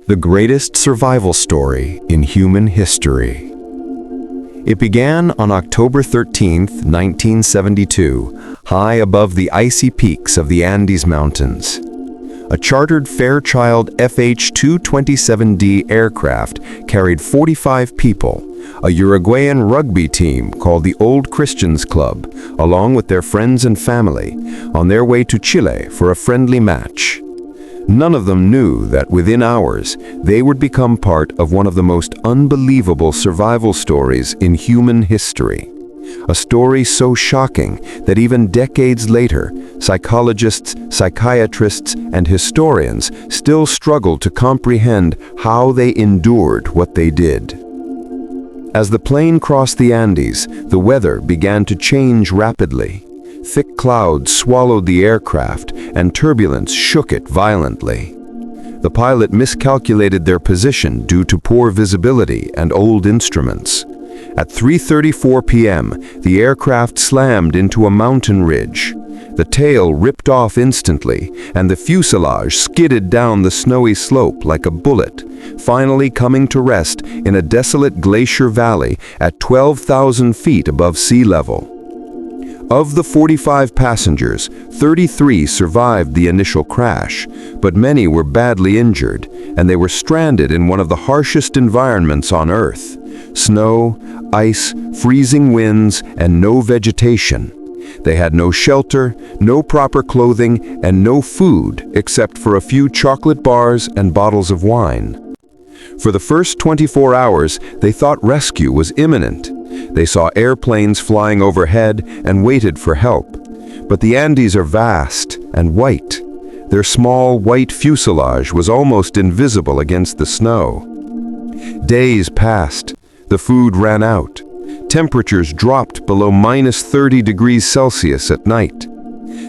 the greatest survival story in human history. It began on October 13, 1972, high above the icy peaks of the Andes Mountains. A chartered Fairchild FH-227D aircraft carried 45 people, a Uruguayan rugby team called the Old Christians Club, along with their friends and family, on their way to Chile for a friendly match. None of them knew that within hours, they would become part of one of the most unbelievable survival stories in human history. A story so shocking that even decades later, psychologists, psychiatrists, and historians still struggle to comprehend how they endured what they did. As the plane crossed the Andes, the weather began to change rapidly. Thick clouds swallowed the aircraft, and turbulence shook it violently. The pilot miscalculated their position due to poor visibility and old instruments. At 3:34 p.m., the aircraft slammed into a mountain ridge. The tail ripped off instantly, and the fuselage skidded down the snowy slope like a bullet, finally coming to rest in a desolate glacier valley at 12,000 feet above sea level. Of the 45 passengers, 33 survived the initial crash, but many were badly injured, and they were stranded in one of the harshest environments on Earth: snow, ice, freezing winds, and no vegetation. They had no shelter, no proper clothing, and no food except for a few chocolate bars and bottles of wine. For the first 24 hours, they thought rescue was imminent. They saw airplanes flying overhead and waited for help. But the Andes are vast and white. Their small white fuselage was almost invisible against the snow. Days passed. The food ran out. Temperatures dropped below -30 degrees Celsius at night.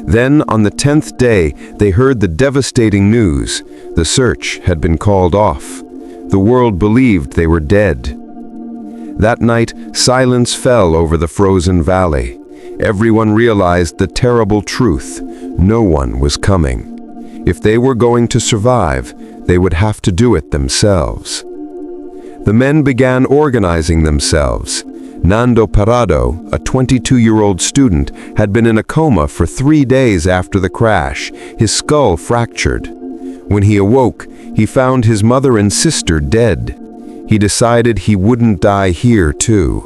Then, on the 10th day, they heard the devastating news. The search had been called off. The world believed they were dead. That night, silence fell over the frozen valley. Everyone realized the terrible truth: no one was coming. If they were going to survive, they would have to do it themselves. The men began organizing themselves. Nando Parado, a 22-year-old student, had been in a coma for 3 days after the crash, his skull fractured. When he awoke, he found his mother and sister dead. He decided he wouldn't die here, too.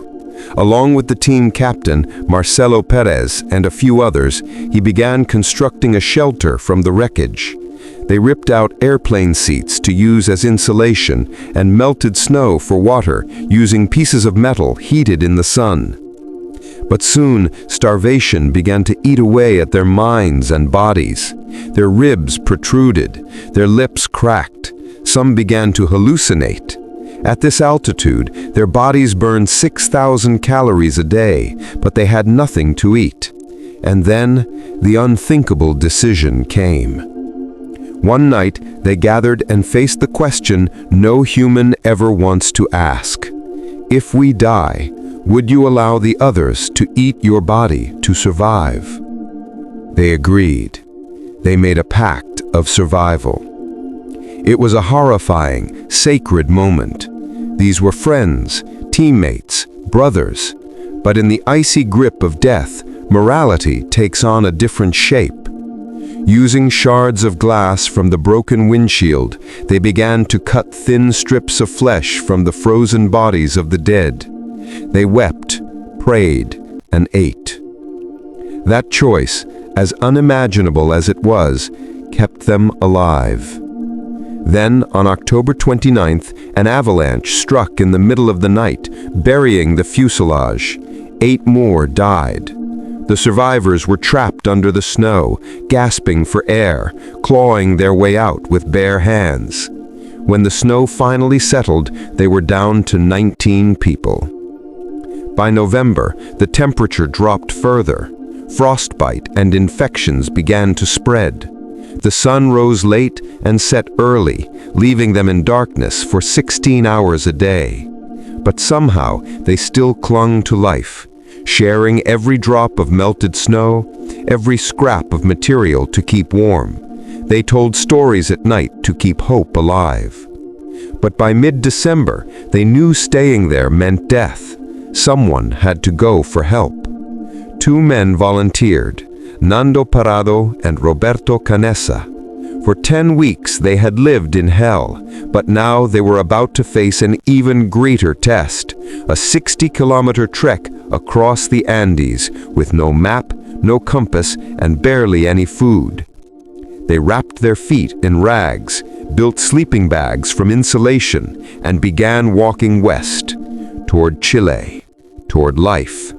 Along with the team captain, Marcelo Perez, and a few others, he began constructing a shelter from the wreckage. They ripped out airplane seats to use as insulation and melted snow for water using pieces of metal heated in the sun. But soon, starvation began to eat away at their minds and bodies. Their ribs protruded, their lips cracked. Some began to hallucinate. At this altitude, their bodies burned 6,000 calories a day, but they had nothing to eat. And then, the unthinkable decision came. One night, they gathered and faced the question no human ever wants to ask. If we die, would you allow the others to eat your body to survive? They agreed. They made a pact of survival. It was a horrifying, sacred moment. These were friends, teammates, brothers. But in the icy grip of death, morality takes on a different shape. Using shards of glass from the broken windshield, they began to cut thin strips of flesh from the frozen bodies of the dead. They wept, prayed, and ate. That choice, as unimaginable as it was, kept them alive. Then, on October 29th, an avalanche struck in the middle of the night, burying the fuselage. 8 more died. The survivors were trapped under the snow, gasping for air, clawing their way out with bare hands. When the snow finally settled, they were down to 19 people. By November, the temperature dropped further. Frostbite and infections began to spread. The sun rose late and set early, leaving them in darkness for 16 hours a day. But somehow, they still clung to life, sharing every drop of melted snow, every scrap of material to keep warm. They told stories at night to keep hope alive. But by mid-December, they knew staying there meant death. Someone had to go for help. 2 men volunteered, Nando Parado and Roberto Canessa. For 10 weeks they had lived in hell, but now they were about to face an even greater test, a 60-kilometer trek across the Andes with no map, no compass, and barely any food. They wrapped their feet in rags, built sleeping bags from insulation, and began walking west, toward Chile, toward life.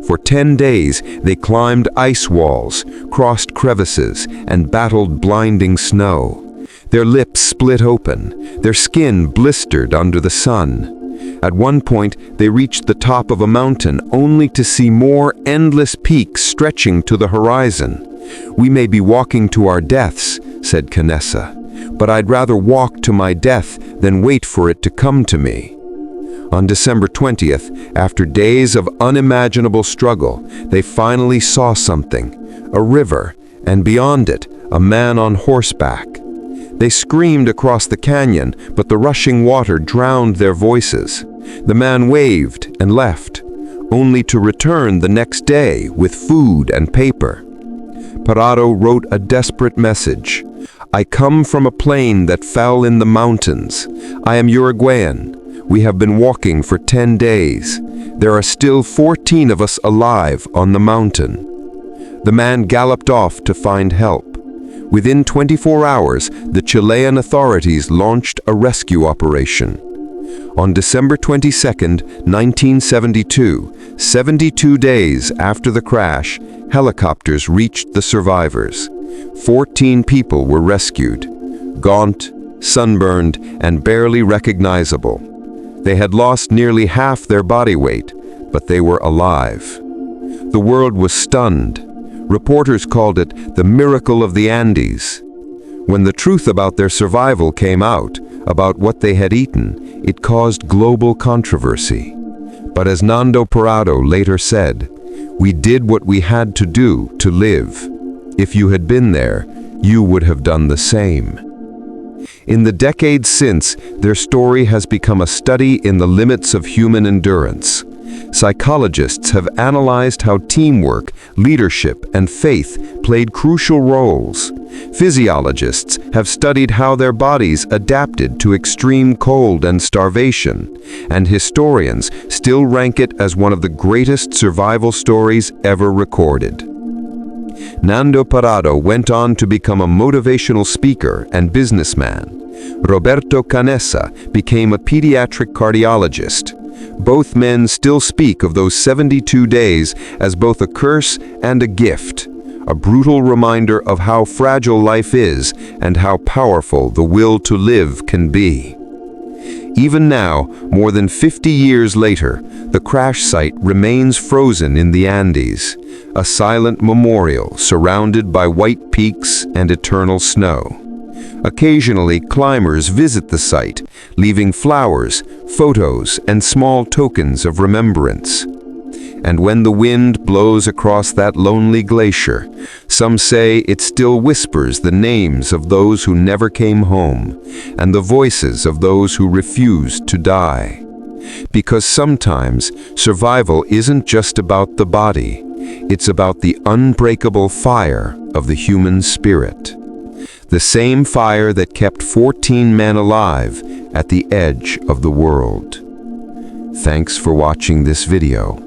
For 10 days, they climbed ice walls, crossed crevices, and battled blinding snow. Their lips split open, their skin blistered under the sun. At one point, they reached the top of a mountain only to see more endless peaks stretching to the horizon. "We may be walking to our deaths," said Canessa, "but I'd rather walk to my death than wait for it to come to me." On December 20th, after days of unimaginable struggle, they finally saw something, a river, and beyond it, a man on horseback. They screamed across the canyon, but the rushing water drowned their voices. The man waved and left, only to return the next day with food and paper. Parado wrote a desperate message. "I come from a plane that fell in the mountains. I am Uruguayan. We have been walking for 10 days. There are still 14 of us alive on the mountain." The man galloped off to find help. Within 24 hours, the Chilean authorities launched a rescue operation. On December 22, 1972, 72 days after the crash, helicopters reached the survivors. 14 people were rescued, gaunt, sunburned, and barely recognizable. They had lost nearly half their body weight, but they were alive. The world was stunned. Reporters called it the miracle of the Andes. When the truth about their survival came out, about what they had eaten, it caused global controversy. But as Nando Parado later said, "We did what we had to do to live. If you had been there, you would have done the same." In the decades since, their story has become a study in the limits of human endurance. Psychologists have analyzed how teamwork, leadership, and faith played crucial roles. Physiologists have studied how their bodies adapted to extreme cold and starvation, and historians still rank it as one of the greatest survival stories ever recorded. Nando Parado went on to become a motivational speaker and businessman. Roberto Canessa became a pediatric cardiologist. Both men still speak of those 72 days as both a curse and a gift, a brutal reminder of how fragile life is and how powerful the will to live can be. Even now, more than 50 years later, the crash site remains frozen in the Andes, a silent memorial surrounded by white peaks and eternal snow. Occasionally, climbers visit the site, leaving flowers, photos, and small tokens of remembrance. And when the wind blows across that lonely glacier, some say it still whispers the names of those who never came home, and the voices of those who refused to die. Because sometimes, survival isn't just about the body, it's about the unbreakable fire of the human spirit. The same fire that kept 14 men alive at the edge of the world. Thanks for watching this video.